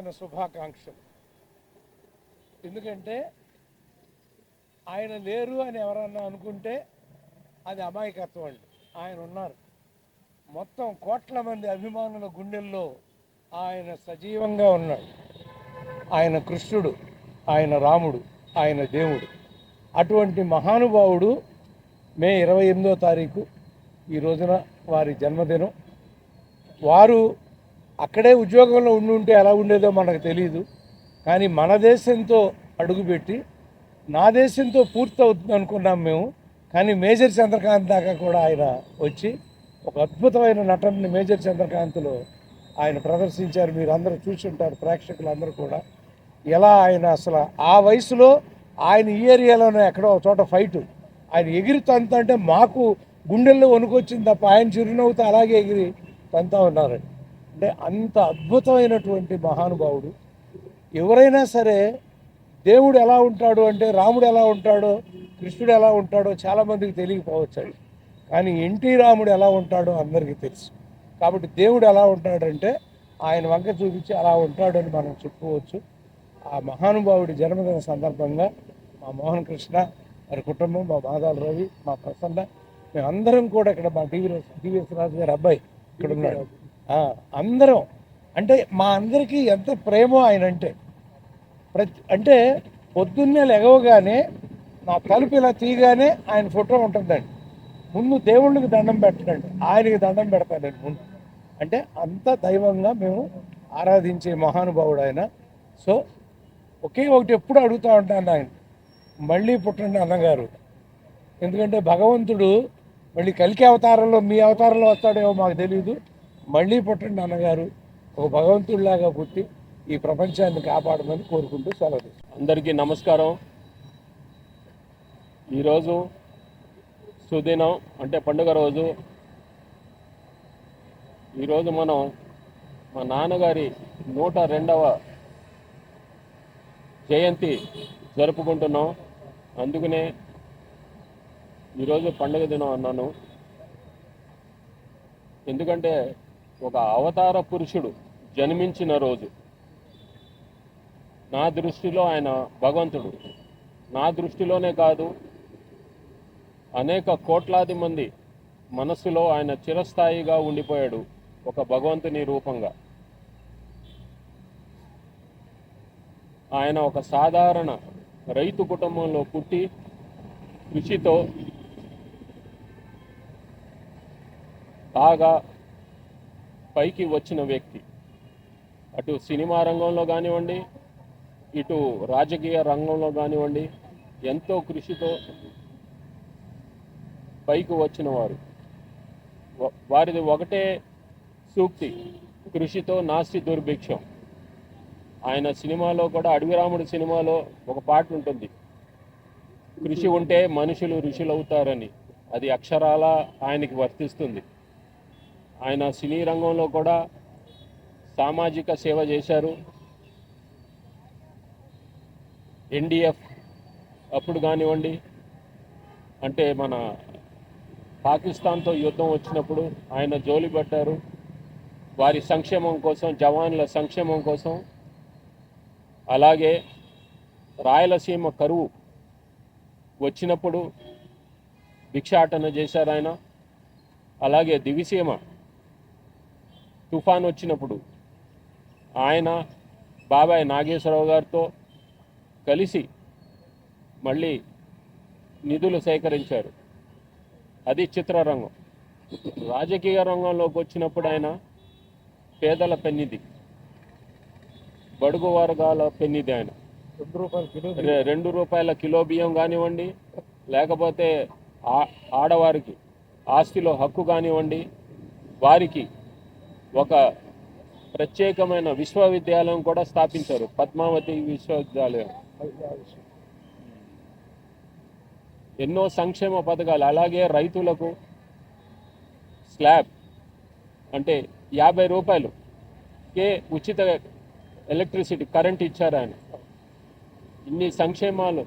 జన్మదిన శుభాకాంక్షలు. ఎందుకంటే ఆయన లేరు అని ఎవరన్నా అనుకుంటే అది అమాయకత్వం అండి. ఆయన ఉన్నారు. మొత్తం కోట్ల మంది అభిమానుల గుండెల్లో ఆయన సజీవంగా ఉన్నాడు. ఆయన కృష్ణుడు, ఆయన రాముడు, ఆయన దేవుడు. అటువంటి మహానుభావుడు మే 28వ తారీఖు ఈ రోజున వారి జన్మదినం. వారు అక్కడే ఉద్యోగంలో ఉంటే ఎలా ఉండేదో మనకు తెలియదు. కానీ మన దేశంతో అడుగుపెట్టి నా దేశంతో పూర్తి అవుతుంది అనుకున్నాం మేము. కానీ మేజర్ చంద్రకాంత్ దాకా కూడా ఆయన వచ్చి ఒక అద్భుతమైన నటనని మేజర్ చంద్రకాంత్లో ఆయన ప్రదర్శించారు. మీరు అందరూ చూసి ఉంటారు, ప్రేక్షకులందరూ కూడా. ఎలా ఆయన అసలు ఆ వయసులో ఆయన ఈ ఏరియాలోనే ఎక్కడో ఒక చోట ఫైటు ఆయన ఎగిరి తంత అంటే మాకు గుండెల్లో వణుకొచ్చింది తప్ప ఆయన చిరునవ్వుతో అలాగే ఎగిరి తంతా ఉన్నారండి. అంటే అంత అద్భుతమైనటువంటి మహానుభావుడు. ఎవరైనా సరే దేవుడు ఎలా ఉంటాడు అంటే రాముడు ఎలా ఉంటాడో కృష్ణుడు ఎలా ఉంటాడో చాలామందికి తెలియకపోవచ్చండి. కానీ ఎన్టీ రాముడు ఎలా ఉంటాడో అందరికీ తెలుసు. కాబట్టి దేవుడు ఎలా ఉంటాడంటే ఆయన వంక చూపించి అలా ఉంటాడని మనం చెప్పుకోవచ్చు. ఆ మహానుభావుడి జన్మదిన సందర్భంగా మా మోహన్ కృష్ణ వారి కుటుంబం, మా మాదాల రవి, మా ప్రసన్న, మేమందరం కూడా ఇక్కడ మా టీవీఎస్ రాజు గారి అబ్బాయి ఇక్కడ ఉన్నాడు. అందరం అంటే మా అందరికీ ఎంత ప్రేమో ఆయన అంటే. అంటే పొద్దున్నే లెగవగానే నా తలుపు ఇలా తీయగానే ఆయన ఫోటో ఉంటుందండి. ముందు దేవుళ్ళకి దండం పెట్టండి, ఆయనకి దండం పెడతానండి ముందు. అంటే అంత దైవంగా మేము ఆరాధించే మహానుభావుడు ఆయన. సో ఒకే ఒకటి ఎప్పుడు అడుగుతూ ఉంటాను ఆయన, మళ్ళీ పుట్టండి అన్నగారు. ఎందుకంటే భగవంతుడు మళ్ళీ కలికి అవతారంలో మీ అవతారంలో వస్తాడేమో మాకు తెలియదు. మళ్ళీ పుట్టండి అన్నగారు, ఒక భగవంతుడిలాగా పుట్టి ఈ ప్రపంచాన్ని కాపాడమని కోరుకుంటూ సెలవు. అందరికీ నమస్కారం. ఈరోజు సుదినం అంటే పండుగ రోజు. ఈరోజు మనం మా నాన్నగారి 102వ జయంతి జరుపుకుంటున్నాం. అందుకనే ఈరోజు పండుగ దినం అన్నాను. ఎందుకంటే ఒక అవతార పురుషుడు జన్మించిన రోజు. నా దృష్టిలో ఆయన భగవంతుడు. నా దృష్టిలోనే కాదు, అనేక కోట్లాది మంది మనస్సులో ఆయన చిరస్థాయిగా ఉండిపోయాడు ఒక భగవంతుని రూపంగా. ఆయన ఒక సాధారణ రైతు కుటుంబంలో పుట్టి కృషితో బాగా పైకి వచ్చిన వ్యక్తి. అటు సినిమా రంగంలో కానివ్వండి, ఇటు రాజకీయ రంగంలో కానివ్వండి, ఎంతో కృషితో పైకి వచ్చిన వారు. వారిది ఒకటే సూక్తి, కృషితో నాస్తి దుర్భిక్షం. ఆయన సినిమాలో కూడా, అడవిరాముడు సినిమాలో ఒక పాట ఉంటుంది, కృషి ఉంటే మనుషులు ఋషులు అవుతారని. అది అక్షరాల ఆయనకి వర్తిస్తుంది. ఆయన సినీ రంగంలో కూడా సామాజిక సేవ చేశారు. ఎన్డీఎఫ్ అప్పుడు కానివ్వండి, అంటే మన పాకిస్తాన్తో యుద్ధం వచ్చినప్పుడు ఆయన జోలి పట్టారు. వారి సంక్షేమం కోసం, జవాన్ల సంక్షేమం కోసం. అలాగే రాయలసీమ కరువు వచ్చినప్పుడు భిక్షాటన చేశారు ఆయన. అలాగే దివిసీమ తుఫాన్ వచ్చినప్పుడు ఆయన బాబాయ్ నాగేశ్వరరావు గారితో కలిసి మళ్ళీ నిధులు సేకరించారు. అది చిత్రరంగం. రాజకీయ రంగంలోకి వచ్చినప్పుడు ఆయన పేదల పెన్నిది, బడుగు వర్గాల పెన్నిది. ఆయన ₹2 కిలో బియ్యం కానివ్వండి, లేకపోతే ఆడవారికి ఆస్తిలో హక్కు కానివ్వండి, వారికి ఒక ప్రత్యేకమైన విశ్వవిద్యాలయం కూడా స్థాపించారు, పద్మావతి విశ్వవిద్యాలయం. ఎన్నో సంక్షేమ పథకాలు. అలాగే రైతులకు స్లాబ్ అంటే ₹50కే ఉచిత ఎలక్ట్రిసిటీ కరెంట్ ఇచ్చారు ఆయన. ఇన్ని సంక్షేమాలు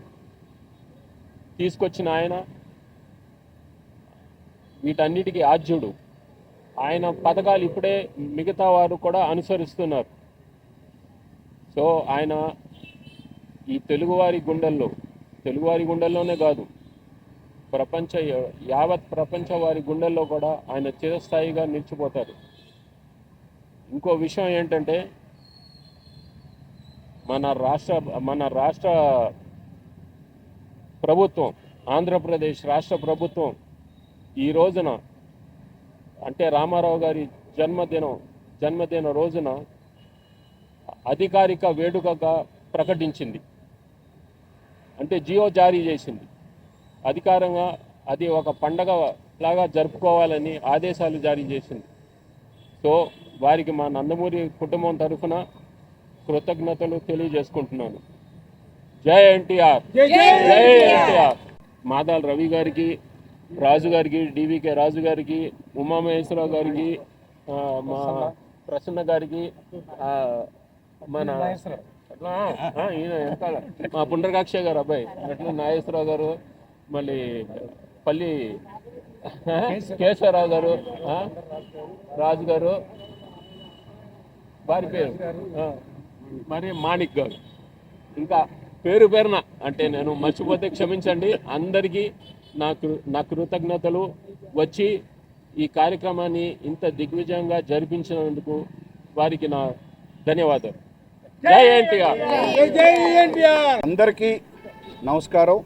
తీసుకొచ్చిన ఆయన వీటన్నిటికీ ఆద్యుడు. ఆయన పథకాలు ఇప్పుడే మిగతా వారు కూడా అనుసరిస్తున్నారు. సో ఆయన ఈ తెలుగువారి గుండెల్లోనే కాదు, యావత్ ప్రపంచ వారి గుండెల్లో కూడా ఆయన చిరస్థాయిగా నిలిచిపోతారు. ఇంకో విషయం ఏంటంటే మన రాష్ట్ర ప్రభుత్వం, ఆంధ్రప్రదేశ్ రాష్ట్ర ప్రభుత్వం ఈ రోజున అంటే రామారావు గారి జన్మదిన రోజున అధికారిక వేడుకగా ప్రకటించింది. అంటే జియో జారీ చేసింది. అధికారంగా అది ఒక పండగ లాగా జరుపుకోవాలని ఆదేశాలు జారీ చేసింది. సో వారికి మా నందమూరి కుటుంబం తరఫున కృతజ్ఞతలు తెలియజేసుకుంటున్నాను. జై ఎన్టీఆర్, జై ఎన్టీఆర్. మాదాల్ రవి గారికి, రాజు గారికి, డివికే రాజు గారికి, ఉమామహేశ్వరరావు గారికి, మా ప్రసన్న గారికి, మన ఈయన వెనకాల మా పుండ్రకాక్ష గారు అబ్బాయి అట్లా నాగేశ్వరరావు గారు, మళ్ళీ పల్లి కేశవరావు గారు, రాజు గారు, వారి పేరు మరి మాణిక్ గారు, ఇంకా పేరున అంటే నేను మర్చిపోతే క్షమించండి. అందరికీ నా కృతజ్ఞతలు. వచ్చి ఈ కార్యక్రమాన్ని ఇంత దిగ్విజయంగా జరిపించినందుకు వారికి నా ధన్యవాదాలు. జై ఎన్టీఆర్. అందరికీ నమస్కారం.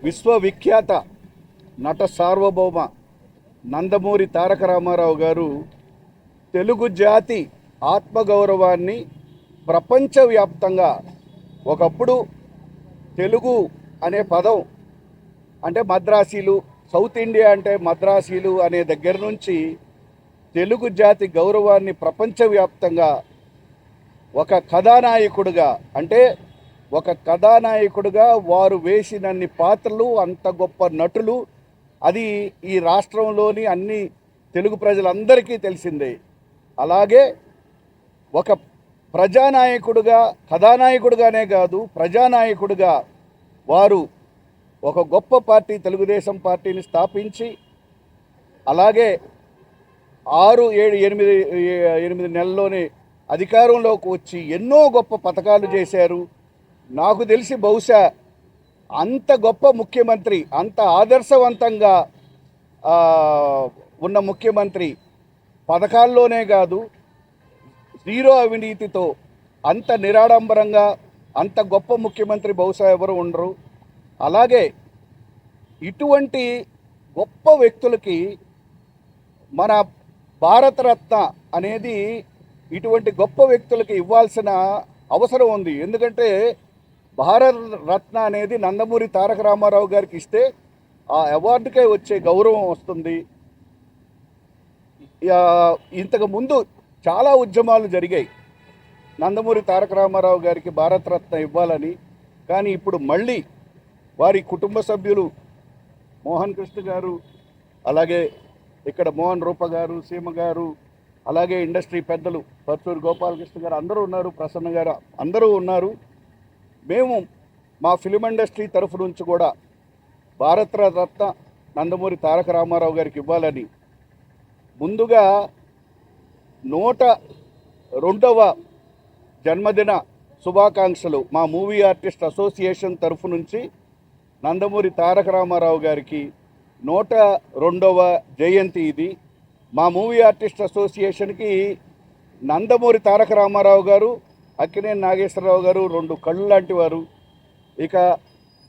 విశ్వవిఖ్యాత నట సార్వభౌమ నందమూరి తారక రామారావు గారు తెలుగు జాతి ఆత్మగౌరవాన్ని ప్రపంచవ్యాప్తంగా, ఒకప్పుడు తెలుగు అనే పదం అంటే మద్రాసీలు, సౌత్ ఇండియా అంటే మద్రాసీలు అనే దగ్గర నుంచి తెలుగు జాతి గౌరవాన్ని ప్రపంచవ్యాప్తంగా ఒక కథానాయకుడిగా వారు వేసినన్ని పాత్రలు, అంత గొప్ప నటులు, అది ఈ రాష్ట్రంలోని అన్ని తెలుగు ప్రజలందరికీ తెలిసిందే. అలాగే ఒక ప్రజానాయకుడిగా, కథానాయకుడిగానే కాదు ప్రజానాయకుడిగా వారు ఒక గొప్ప పార్టీ తెలుగుదేశం పార్టీని స్థాపించి, అలాగే 6-7-8 నెలల్లోనే అధికారంలోకి వచ్చి ఎన్నో గొప్ప పథకాలు చేశారు. నాకు తెలిసి బహుశా అంత గొప్ప ముఖ్యమంత్రి, అంత ఆదర్శవంతంగా ఉన్న ముఖ్యమంత్రి పథకాల్లోనే కాదు, జీరో అవినీతితో అంత నిరాడంబరంగా అంత గొప్ప ముఖ్యమంత్రి బహుశా ఎవరు ఉండరు. అలాగే ఇటువంటి గొప్ప వ్యక్తులకి మన భారతరత్న అనేది ఇటువంటి గొప్ప వ్యక్తులకి ఇవ్వాల్సిన అవసరం ఉంది. ఎందుకంటే భారతరత్న అనేది నందమూరి తారక రామారావు గారికి ఇస్తే ఆ అవార్డుకే వచ్చే గౌరవం వస్తుంది. ఇంతకు ముందు చాలా ఉద్యమాలు జరిగాయి నందమూరి తారక రామారావు గారికి భారతరత్న ఇవ్వాలని. కానీ ఇప్పుడు మళ్ళీ వారి కుటుంబ సభ్యులు మోహన్ కృష్ణ గారు, అలాగే ఇక్కడ మోహన్ రూప గారు, సీమ గారు, అలాగే ఇండస్ట్రీ పెద్దలు పర్చూరు గోపాలకృష్ణ గారు అందరూ ఉన్నారు, ప్రసన్న గారు అందరూ ఉన్నారు. మేము మా ఫిలిం ఇండస్ట్రీ తరఫు నుంచి కూడా భారతరత్న నందమూరి తారక రామారావు గారికి ఇవ్వాలని ముందుగా 102వ జన్మదిన శుభాకాంక్షలు మా మూవీ ఆర్టిస్ట్ అసోసియేషన్ తరఫు నుంచి నందమూరి తారక రామారావు గారికి 102వ జయంతి ఇది. మా మూవీ ఆర్టిస్ట్ అసోసియేషన్కి నందమూరి తారక రామారావు గారు, అక్కినేని నాగేశ్వరరావు గారు 2 కళ్ళు లాంటి వారు. ఇక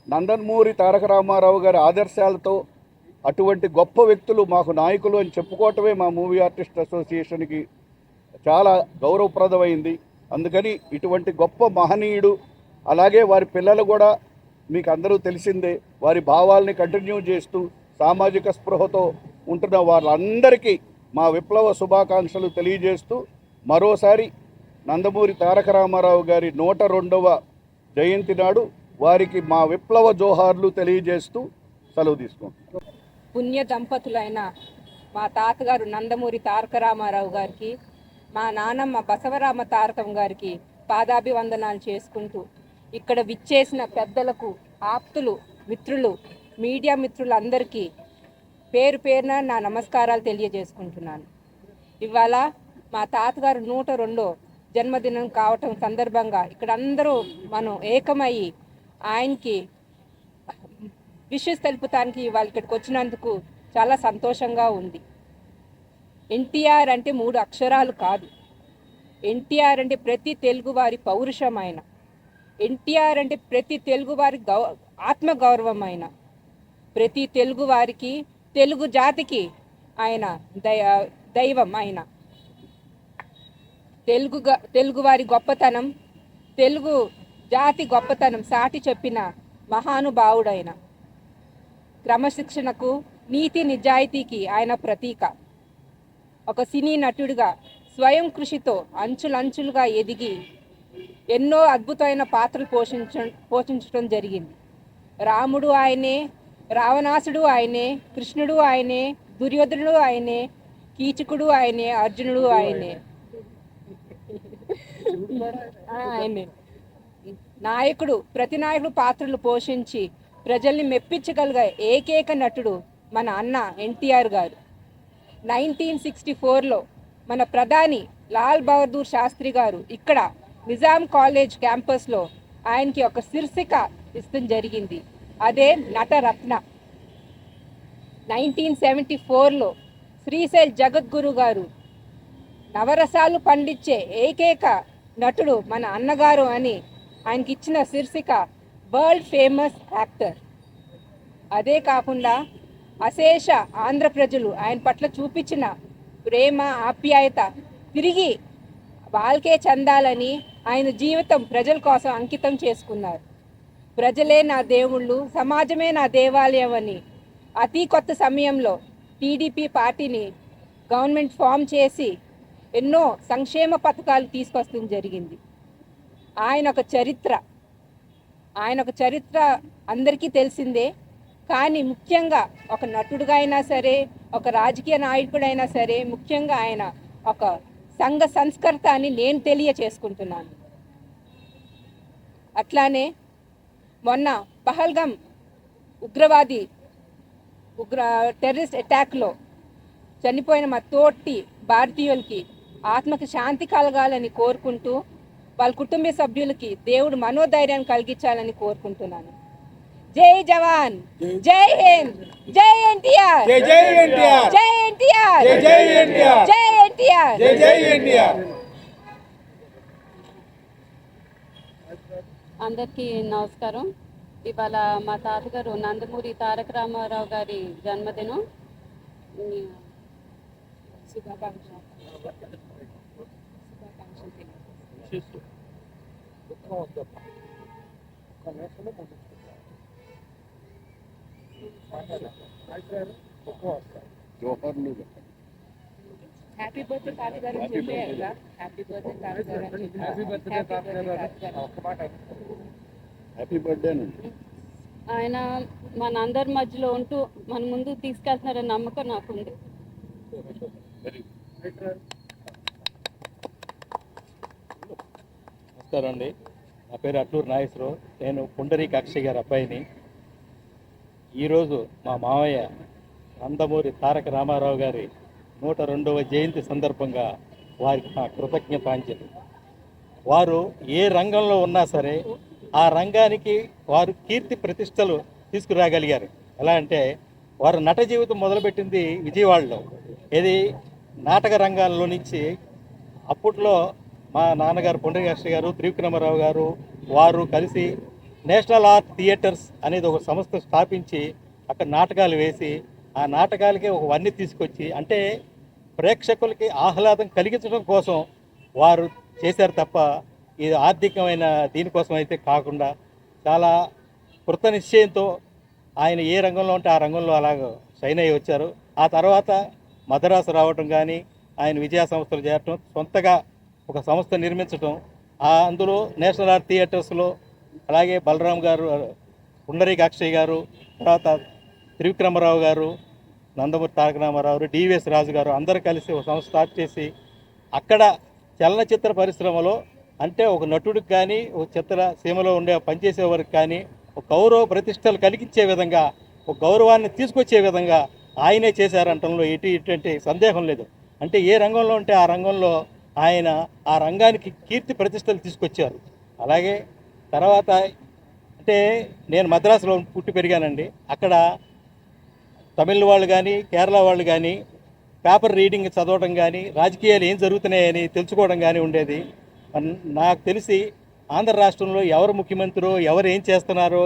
నందమూరి తారక రామారావు గారి ఆదర్శాలతో అటువంటి గొప్ప వ్యక్తులు మాకు నాయకులు అని చెప్పుకోవటమే మా మూవీ ఆర్టిస్ట్ అసోసియేషన్కి చాలా గౌరవప్రదమైంది. అందుకని ఇటువంటి గొప్ప మహనీయుడు, అలాగే వారి పిల్లలు కూడా మీకు అందరూ తెలిసిందే, వారి భావాల్ని కంటిన్యూ చేస్తూ సామాజిక స్పృహతో ఉంటున్న వాళ్ళందరికీ మా విప్లవ శుభాకాంక్షలు తెలియజేస్తూ మరోసారి నందమూరి తారక రామారావు గారి 102వ జయంతి నాడు వారికి మా విప్లవ జోహార్లు తెలియజేస్తూ సెలవు తీసుకుంటాం. పుణ్య దంపతులైన మా తాతగారు నందమూరి తారక రామారావు గారికి, మా నానమ్మ బసవరామ తారకం గారికి పాదాభివందనాలు చేసుకుంటూ, ఇక్కడ విచ్చేసిన పెద్దలకు, ఆప్తులు, మిత్రులు, మీడియా మిత్రులందరికీ పేరు పేరున నా నమస్కారాలు తెలియజేసుకుంటున్నాను. ఇవాళ మా తాతగారు 102 జన్మదినం కావటం సందర్భంగా ఇక్కడ అందరూ మనం ఏకమయ్యి ఆయనకి విషెస్ తెలుపుతానికి వాళ్ళు ఇక్కడికి వచ్చినందుకు చాలా సంతోషంగా ఉంది. ఎన్టీఆర్ అంటే 3 అక్షరాలు కాదు. ఎన్టీఆర్ అంటే ప్రతి తెలుగువారి పౌరుషమైన, ఎన్టీఆర్ అంటే ప్రతి తెలుగువారి ఆత్మగౌరవమైన, ప్రతి తెలుగువారికి, తెలుగు జాతికి ఆయన దైవం. ఆయన తెలుగువారి గొప్పతనం, తెలుగు జాతి గొప్పతనం సాటి చెప్పిన మహానుభావుడైన, క్రమశిక్షణకు, నీతి నిజాయితీకి ఆయన ప్రతీక. ఒక సినీ నటుడిగా స్వయం కృషితో అంచులంచులుగా ఎదిగి ఎన్నో అద్భుతమైన పాత్రలు పోషించడం జరిగింది. రాముడు ఆయనే, రావణాసుడు ఆయనే, కృష్ణుడు ఆయనే, దుర్యోధనుడు ఆయనే, కీచకుడు ఆయనే, అర్జునుడు ఆయనే. నాయకుడు, ప్రతి నాయకుడు పాత్రలు పోషించి ప్రజల్ని మెప్పించగలిగే ఏకైక నటుడు మన అన్న ఎన్టీఆర్ గారు. 1964లో మన ప్రధాని లాల్ బహదూర్ శాస్త్రి గారు ఇక్కడ నిజాం కాలేజ్ క్యాంపస్లో ఆయనకి ఒక శీర్షిక ఇష్టం జరిగింది. అదే నటరత్న. 1974లో శ్రీశైల్ జగద్గురు గారు నవరసాలు పండించే ఏకైక నటుడు మన అన్నగారు అని ఆయనకి ఇచ్చిన శీర్షిక వరల్డ్ ఫేమస్ యాక్టర్. అదే కాకుండా అశేష ఆంధ్ర ప్రజలు ఆయన పట్ల చూపించిన ప్రేమ, ఆప్యాయత తిరిగి వాళ్ళకే చెందాలని ఆయన జీవితం ప్రజల కోసం అంకితం చేసుకున్నారు. ప్రజలే నా దేవుళ్ళు, సమాజమే నా దేవాలయం అని అతి కొత్త సమయంలో టీడీపీ పార్టీని గవర్నమెంట్ ఫామ్ చేసి ఎన్నో సంక్షేమ పథకాలు తీసుకొస్తడం జరిగింది. ఆయన ఒక చరిత్ర అందరికీ తెలిసిందే. కానీ ముఖ్యంగా ఒక నటుడుగా అయినా సరే, ఒక రాజకీయ నాయకుడైనా సరే, ముఖ్యంగా ఆయన ఒక సంఘ సంస్కర్త అని నేను తెలియచేసుకుంటున్నాను. అట్లానే మొన్న పహల్గామ్ టెర్రరిస్ట్ అటాక్లో చనిపోయిన మా తోటి భారతీయులకి ఆత్మకి శాంతి కలగాలని కోరుకుంటూ, వాళ్ళ కుటుంబ సభ్యులకి దేవుడు మనోధైర్యాన్ని కలిగించాలని కోరుకుంటున్నాను. జై జవాన్, జై హింద్, జై ఎన్టీఆర్, జై జై ఎన్టీఆర్, జై ఎన్టీఆర్, జై జై ఎన్టీఆర్, జై ఎన్టీఆర్, జై జై ఎన్టీఆర్. అందరికీ నమస్కారం. ఇవాళ మా తాతగారు నందమూరి తారక రామారావు గారి జన్మదినం. జోహర్లు హ్యాపీ బర్త్డే తాతగారు అని చెప్పారు కదా. హ్యాపీ బర్త్డే తాతగారు అని చెప్పారు. హ్యాపీ బర్త్డే తాతగారు. ఒక్క మాట హ్యాపీ బర్త్డే అండి. ఆయన మన అందరి మధ్యలో ఉంటూ మన ముందు తీసుకెళ్తున్నారనే నమ్మకం నాకుంది. నమస్కారం అండి. నా పేరు అట్లూరు నాగేశ్వరరావు. నేను పుండరీక అక్షయ్ గారి అబ్బాయిని. ఈరోజు మా మావయ్య నందమూరి తారక రామారావు గారి 102వ జయంతి సందర్భంగా వారికి నా కృతజ్ఞతాంజలి. వారు ఏ రంగంలో ఉన్నా సరే ఆ రంగానికి వారు కీర్తి ప్రతిష్టలు తీసుకురాగలిగారు. ఎలా అంటే వారు నట జీవితం మొదలుపెట్టింది విజయవాడలో. ఇది నాటక రంగాల్లో నుంచి అప్పట్లో మా నాన్నగారు పుండరీకాక్ష గారు, త్రివిక్రమరావు గారు వారు కలిసి నేషనల్ ఆర్ట్ థియేటర్స్ అనేది ఒక సంస్థ స్థాపించి అక్కడ నాటకాలు వేసి ఆ నాటకాలకి ఒక వన్నీ తీసుకొచ్చి, అంటే ప్రేక్షకులకి ఆహ్లాదం కలిగించడం కోసం వారు చేశారు తప్ప ఇది ఆర్థికమైన దీనికోసం అయితే కాకుండా చాలా కృత నిశ్చయంతో ఆయన ఏ రంగంలో ఉంటే ఆ రంగంలో అలాగ షైన్ అయ్యి వచ్చారు. ఆ తర్వాత మద్రాసు రావటం కానీ, ఆయన విజయ సంస్థలు చేరటం, సొంతగా ఒక సంస్థ నిర్మించడం, అందులో నేషనల్ ఆర్ట్ థియేటర్స్లో అలాగే బలరాం గారు, పుండరీక అక్షయ్ గారు, తర్వాత త్రివిక్రమరావు గారు, నందమూరి తారక రామారావు, డివిఎస్ రాజు గారు అందరూ కలిసి ఒక సంస్థ స్టార్ట్ చేసి అక్కడ చలనచిత్ర పరిశ్రమలో అంటే ఒక నటుడికి కానీ ఒక చిత్ర సీమలో ఉండే పనిచేసే వారికి కానీ ఒక గౌరవ ప్రతిష్టలు కలిగించే విధంగా, ఒక గౌరవాన్ని తీసుకొచ్చే విధంగా ఆయనే చేశారంటంలో ఎటువంటి సందేహం లేదు. అంటే ఏ రంగంలో ఉంటే ఆ రంగంలో ఆయన ఆ రంగానికి కీర్తి ప్రతిష్టలు తీసుకొచ్చారు. అలాగే తర్వాత అంటే నేను మద్రాసులో పుట్టి పెరిగానండి. అక్కడ తమిళ వాళ్ళు కానీ కేరళ వాళ్ళు కానీ పేపర్ రీడింగ్ చదవడం కానీ రాజకీయాలు ఏం జరుగుతున్నాయని తెలుసుకోవడం కానీ ఉండేది. నాకు తెలిసి ఆంధ్ర రాష్ట్రంలో ఎవరు ముఖ్యమంత్రో, ఎవరు ఏం చేస్తున్నారో,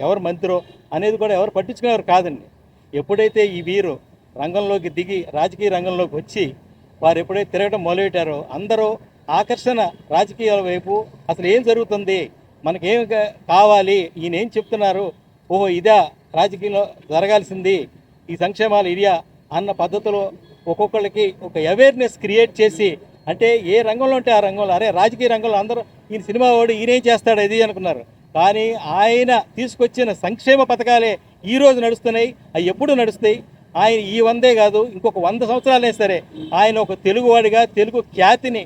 ఎవరు మంత్రో అనేది కూడా ఎవరు పట్టించుకునేవారు కాదండి. ఎప్పుడైతే ఈ వీరు రంగంలోకి దిగి రాజకీయ రంగంలోకి వచ్చి వారు ఎప్పుడైతే తిరగడం మొదలుపెట్టారో అందరూ ఆకర్షణ రాజకీయాల వైపు అసలు ఏం జరుగుతుంది, మనకేం కావాలి, ఈయన ఏం చెప్తున్నారు, ఓహో ఇదా రాజకీయంలో జరగాల్సింది, ఈ సంక్షేమాలు ఇరియా అన్న పద్ధతిలో ఒక్కొక్కళ్ళకి ఒక అవేర్నెస్ క్రియేట్ చేసి, అంటే ఏ రంగంలో ఉంటే ఆ రంగంలో, అరే రాజకీయ రంగంలో అందరూ ఈయన సినిమా వాడు ఈయనేం చేస్తాడు ఇది అనుకున్నారు. కానీ ఆయన తీసుకొచ్చిన సంక్షేమ పథకాలే ఈరోజు నడుస్తున్నాయి, అవి ఎప్పుడు నడుస్తాయి. ఆయన ఈ 100 కాదు, ఇంకొక 100 సంవత్సరాలే సరే ఆయన ఒక తెలుగువాడిగా తెలుగు ఖ్యాతిని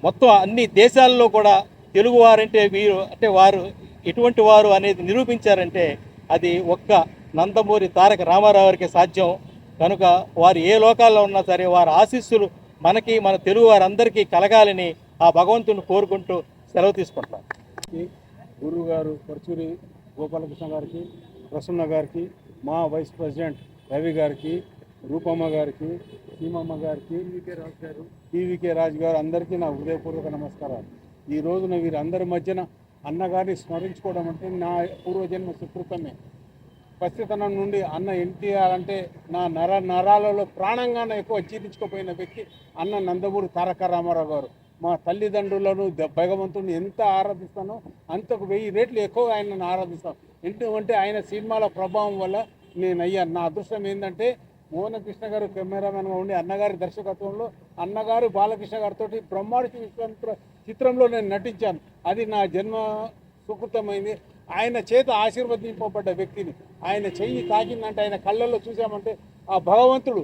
మొత్తం అన్ని దేశాల్లో కూడా తెలుగువారంటే వీరు అంటే వారు ఎటువంటి వారు అనేది నిరూపించారంటే అది ఒక్క నందమూరి తారక రామారావు గారికి సాధ్యం. కనుక వారు ఏ లోకాల్లో ఉన్నా సరే వారి ఆశీస్సులు మనకి మన తెలుగు వారందరికీ కలగాలని ఆ భగవంతుని కోరుకుంటూ సెలవు తీసుకుంటున్నాను. గురువు గారు పరచూరి గోపాలకృష్ణ గారికి, ప్రసన్న గారికి, మా వైస్ ప్రెసిడెంట్ రవి గారికి, రూపమ్మ గారికి, సీమమ్మ గారికి, టీవీకే రాజు గారు అందరికీ నా హృదయపూర్వక నమస్కారాలు. ఈ రోజున వీరందరి మధ్యన అన్నగారిని స్మరించుకోవడం అంటే నా పూర్వజన్మ సుకృతమే. పసితనం నుండి అన్న ఎన్టీఆర్ అంటే నా నరాలలో ప్రాణంగానే ఎక్కువ జీర్ణించుకుపోయిన వ్యక్తి అన్న నందమూరి తారక రామారావు గారు. మా తల్లిదండ్రులను భగవంతుని ఎంత ఆరాధిస్తానో అంతకు 1000 రెట్లు ఎక్కువ ఆయనను ఆరాధిస్తాను. ఎందుకంటే ఆయన సినిమాల ప్రభావం వల్ల నేను అయ్యాను. నా అదృష్టం ఏంటంటే మోహన కృష్ణ గారు కెమెరామెన్గా ఉండి అన్నగారి దర్శకత్వంలో అన్నగారు బాలకృష్ణ గారితో బ్రహ్మాండ విశ్వామిత్ర చిత్రంలో నేను నటించాను. అది నా జన్మ సుకృతమైంది. ఆయన చేత ఆశీర్వదింపబడ్డ వ్యక్తిని. ఆయన చెయ్యి తాకిందంటే, ఆయన కళ్ళల్లో చూసామంటే ఆ భగవంతుడు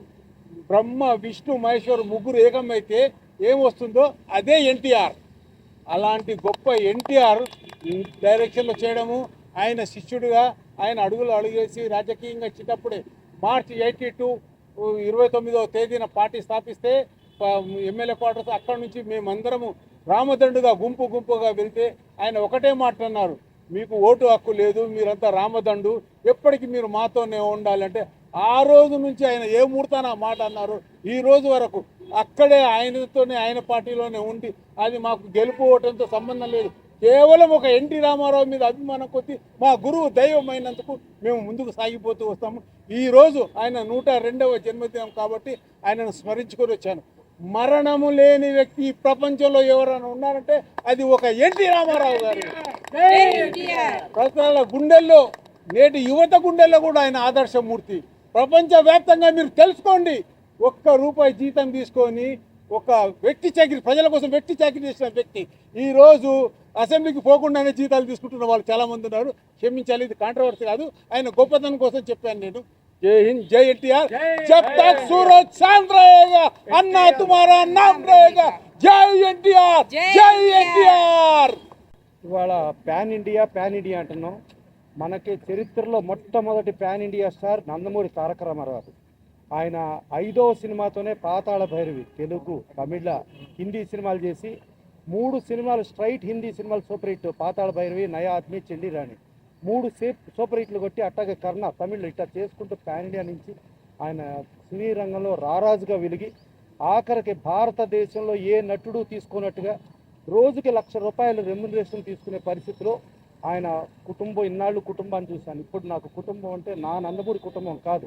బ్రహ్మ విష్ణు మహేశ్వరు ముగ్గురు ఏకమైతే ఏమొస్తుందో అదే ఎన్టీఆర్. అలాంటి గొప్ప ఎన్టీఆర్ డైరెక్షన్లో చేయడము, ఆయన శిష్యుడిగా ఆయన అడుగులు అడుగేసి రాజకీయంగా చిన్నప్పుడే మార్చి 82 29వ తేదీన పార్టీ స్థాపిస్తే ఎమ్మెల్యే క్వార్టర్స్ అక్కడి నుంచి మేమందరము రామదండుగా గుంపుగా వెళ్తే ఆయన ఒకటే మాట అన్నారు, మీకు ఓటు హక్కు లేదు, మీరంతా రామదండు, ఎప్పటికీ మీరు మాతోనే ఉండాలంటే ఆ రోజు నుంచి ఆయన ఏ ముహూర్తాన ఆ మాట అన్నారు ఈ రోజు వరకు అక్కడే ఆయనతోనే ఆయన పార్టీలోనే ఉండి అది మాకు గెలుపు ఓటంతో సంబంధం లేదు. కేవలం ఒక ఎన్టీ రామారావు మీద అభిమానం కొద్ది మా గురువు దైవమైనందుకు మేము ముందుకు సాగిపోతూ వస్తాము. ఈరోజు ఆయన 102వ జన్మదినం కాబట్టి ఆయనను స్మరించుకొని వచ్చాను. మరణము లేని వ్యక్తి ఈ ప్రపంచంలో ఎవరైనా ఉన్నారంటే అది ఒక ఎన్టీ రామారావు గారు. ప్రజల గుండెల్లో, నేటి యువత గుండెల్లో కూడా ఆయన ఆదర్శమూర్తి. ప్రపంచవ్యాప్తంగా మీరు తెలుసుకోండి, ₹1 జీతం తీసుకొని ఒక వ్యక్తి చాకిరి, ప్రజల కోసం వ్యక్తి చాకిరి చేసిన వ్యక్తి ఈరోజు అసెంబ్లీకి పోకుండానే జీతాలు తీసుకుంటున్న వాళ్ళు చాలామంది ఉన్నారు. క్షమించాలి, ఇది కాంట్రవర్సీ కాదు, ఆయన గొప్పతనం కోసం చెప్పాను నేను. జై హింద్, జై ఎన్టీఆర్. జబ్ తక్ సూరజ్ చాంద్ रहेगा अन्ना तुम्हारा नाम रहेगा. జై ఎన్టీఆర్, జై ఎన్టీఆర్. ఇవాళ ప్యాన్ ఇండియా అంటున్నాం. మనకి చరిత్రలో మొట్టమొదటి pan India star Nandamuri Taraka Ramarao. ఆయన 5వ సినిమాతోనే పాతాళ భైరవి తెలుగు, తమిళ, హిందీ సినిమాలు చేసి 3 సినిమాలు స్ట్రైట్ హిందీ సినిమాలు సూపర్ హిట్. పాతాళ భైరవి, నయా ఆద్మీ, చెండి రాణి 3 సూపర్ హిట్లు కొట్టి అట్టాగే కర్ణ తమిళ్ ఇట్లా చేసుకుంటూ ప్యాన్ ఇండియా నుంచి ఆయన సినీ రంగంలో రారాజుగా వెలిగి ఆఖరికి భారతదేశంలో ఏ నటుడు తీసుకున్నట్టుగా రోజుకి ₹1,00,000 రెమ్యునరేషన్ తీసుకునే పరిస్థితిలో ఆయన కుటుంబం, ఇన్నాళ్ళు కుటుంబాన్ని చూశాను. ఇప్పుడు నాకు కుటుంబం అంటే నా నందమూరి కుటుంబం కాదు,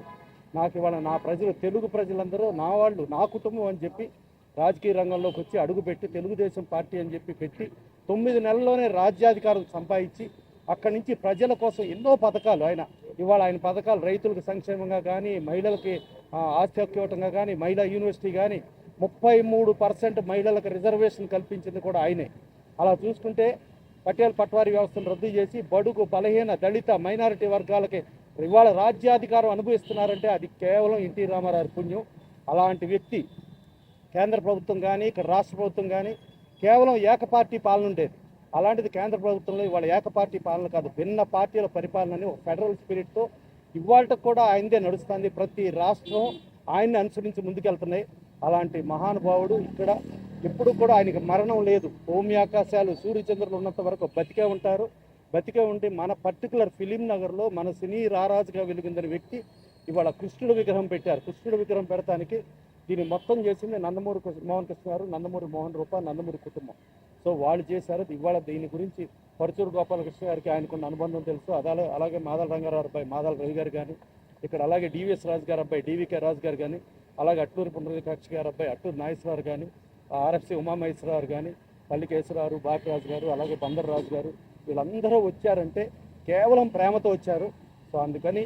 నాకు ఇవాళ నా ప్రజలు, తెలుగు ప్రజలందరూ నా వాళ్ళు, నా కుటుంబం అని చెప్పి రాజకీయ రంగంలోకి వచ్చి అడుగుపెట్టి తెలుగుదేశం పార్టీ అని చెప్పి పెట్టి 9 నెలల్లోనే రాజ్యాధికారం సంపాదించి అక్కడి నుంచి ప్రజల కోసం ఎన్నో పథకాలు ఇవాళ ఆయన పథకాలు రైతులకు సంక్షేమంగా కానీ, మహిళలకి ఆస్తి హక్కు ఇవ్వటంగా కానీ, మహిళా యూనివర్సిటీ కానీ 33% మహిళలకు రిజర్వేషన్ కల్పించింది కూడా ఆయనే. అలా చూసుకుంటే పటేల్ పట్వారీ వ్యవస్థను రద్దు చేసి బడుగు, బలహీన, దళిత, మైనారిటీ వర్గాలకి ఇవాళ రాజ్యాధికారం అనుభవిస్తున్నారంటే అది కేవలం ఎన్టీ రామారావు పుణ్యం. అలాంటి వ్యక్తి కేంద్ర ప్రభుత్వం కానీ, ఇక్కడ రాష్ట్ర ప్రభుత్వం కానీ కేవలం ఏకపార్టీ పాలన ఉండేది. అలాంటిది కేంద్ర ప్రభుత్వంలో ఇవాళ ఏకపార్టీ పాలన కాదు, భిన్న పార్టీల పరిపాలన అని ఒక ఫెడరల్ స్పిరిట్తో ఇవాళ కూడా ఆయనదే నడుస్తుంది. ప్రతి రాష్ట్రం ఆయన్ని అనుసరించి ముందుకెళ్తున్నాయి. అలాంటి మహానుభావుడు ఇక్కడ ఎప్పుడు కూడా ఆయనకి మరణం లేదు. భూమి ఆకాశాలు సూర్యచంద్రులు ఉన్నంత వరకు బతికే ఉంటారు. బతికే ఉండి మన పర్టికులర్ ఫిలిం నగర్లో మన సినీ రారాజుగా వెలుగొందిన వ్యక్తి ఇవాళ కృష్ణుడు విగ్రహం పెట్టారు. కృష్ణుడు విగ్రహం పెడతానికి దీన్ని మొత్తం చేసింది నందమూరి మోహన్ కృష్ణ గారు, నందమూరి మోహన్ రూప, నందమూరి కుటుంబం. సో వాళ్ళు చేశారు. ఇవాళ దీని గురించి పరుచూరు గోపాలకృష్ణ గారికి ఆయనకున్న అనుబంధం తెలుసు. అలాగే మాదల రంగారావు అబ్బాయి మాదల రవి గారు కానీ, ఇక్కడ అలాగే డివిఎస్ రాజు గారు అబ్బాయి డివికే రాజు గారు కానీ, అలాగే అట్టూరి పుండరీకాక్షి గారు అబ్బాయి అట్టూరి నాగేశ్వరరావు కానీ, ఆర్ఎఫ్సి ఉమామహేశ్వరరావు కానీ, పల్లికేశ్వరరావు, బాపిరాజు గారు, అలాగే బందర్ రాజు గారు, వీళ్ళందరూ వచ్చారంటే కేవలం ప్రేమతో వచ్చారు. సో అందుకని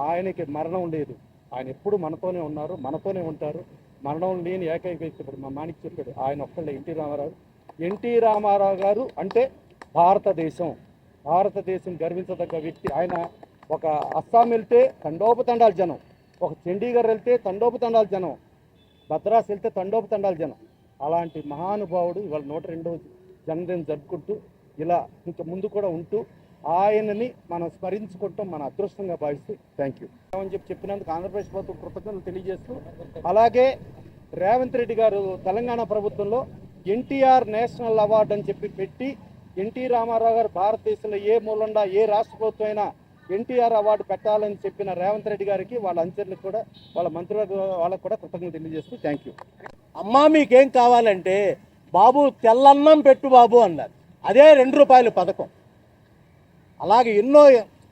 ఆయనకి మరణం లేదు. ఆయన ఎప్పుడు మనతోనే ఉన్నారు, మనతోనే ఉంటారు. మరణం లేని ఏకైక వ్యక్తి ఇప్పుడు మా మాణిక్ చెప్పాడు, ఆయన ఒక్కళ్ళే ఎన్టీ రామారావు. ఎన్టీ రామారావు గారు అంటే భారతదేశం గర్వించదగ్గ వ్యక్తి. ఆయన ఒక అస్సాం వెళ్తే తండోపతండాల జనం, ఒక చండీగఢ్ వెళ్తే తండోపతండాల జనం, మద్రాసు వెళ్తే తండోపతండాల జనం. అలాంటి మహానుభావుడు ఇవాళ 102వ జన్మదినం జరుపుకుంటూ ఇలా ఇంకా ముందు కూడా ఉంటూ ఆయనని మనం స్మరించుకుంటాం మన అదృష్టంగా భావిస్తూ థ్యాంక్ యూ అని చెప్పినందుకు ఆంధ్రప్రదేశ్ ప్రభుత్వం కృతజ్ఞతలు తెలియజేస్తూ, అలాగే రేవంత్ రెడ్డి గారు తెలంగాణ ప్రభుత్వంలో ఎన్టీఆర్ నేషనల్ అవార్డు అని చెప్పి పెట్టి ఎన్టీ రామారావు గారు భారతదేశంలో ఏ మూలండా ఏ రాష్ట్ర ప్రభుత్వం అయినా ఎన్టీఆర్ అవార్డు పెట్టాలని చెప్పిన రేవంత్ రెడ్డి గారికి వాళ్ళ అంచర్లకు కూడా వాళ్ళ మంత్రివర్గ వాళ్ళకు కూడా కృతజ్ఞతలు తెలియజేస్తూ థ్యాంక్ యూ. అమ్మా మీకేం కావాలంటే బాబు తెల్లన్నం పెట్టు బాబు అన్నారు. అదే ₹2 పథకం. అలాగే ఎన్నో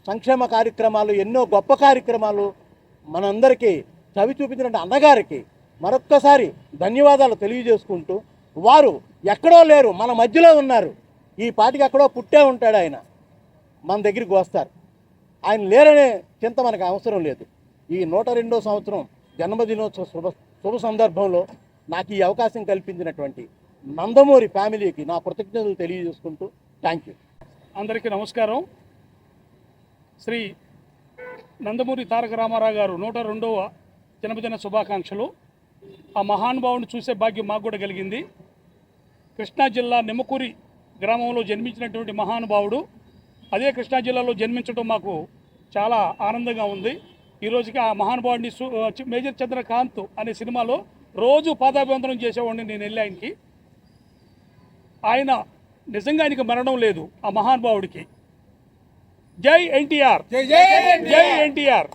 సంక్షేమ కార్యక్రమాలు, ఎన్నో గొప్ప కార్యక్రమాలు మనందరికీ చవి చూపించిన అన్నగారికి మరొక్కసారి ధన్యవాదాలు తెలియజేసుకుంటూ, వారు ఎక్కడో లేరు, మన మధ్యలో ఉన్నారు. ఈ పాటికి ఎక్కడో పుట్టే ఉంటాడు ఆయన, మన దగ్గరికి వస్తారు. ఆయన లేరనే చింత మనకు అవసరం లేదు. ఈ 102వ సంవత్సరం జన్మదినోత్సవ శుభ సందర్భంలో నాకు ఈ అవకాశం కల్పించినటువంటి నందమూరి ఫ్యామిలీకి నా కృతజ్ఞతలు తెలియజేసుకుంటూ థ్యాంక్ యూ. అందరికీ నమస్కారం. శ్రీ నందమూరి తారక రామారావు గారు 102వ జన్మదిన శుభాకాంక్షలు. ఆ మహానుభావుని చూసే భాగ్యం మాకు కూడా కలిగింది. కృష్ణా జిల్లా నిమ్మకూరి గ్రామంలో జన్మించినటువంటి మహానుభావుడు అదే కృష్ణా జిల్లాలో జన్మించడం మాకు చాలా ఆనందంగా ఉంది. ఈరోజుకి ఆ మహానుభావుడిని మేజర్ చంద్రకాంత్ అనే సినిమాలో రోజు పాదాభివందనం చేసేవాడిని నేను వెళ్ళి ఆయనకి. ఆయన నిజంగా ఆయనకి మరణం లేదు. ఆ మహానుభావుడికి జై ఎన్టీఆర్, జై ఎన్టీఆర్.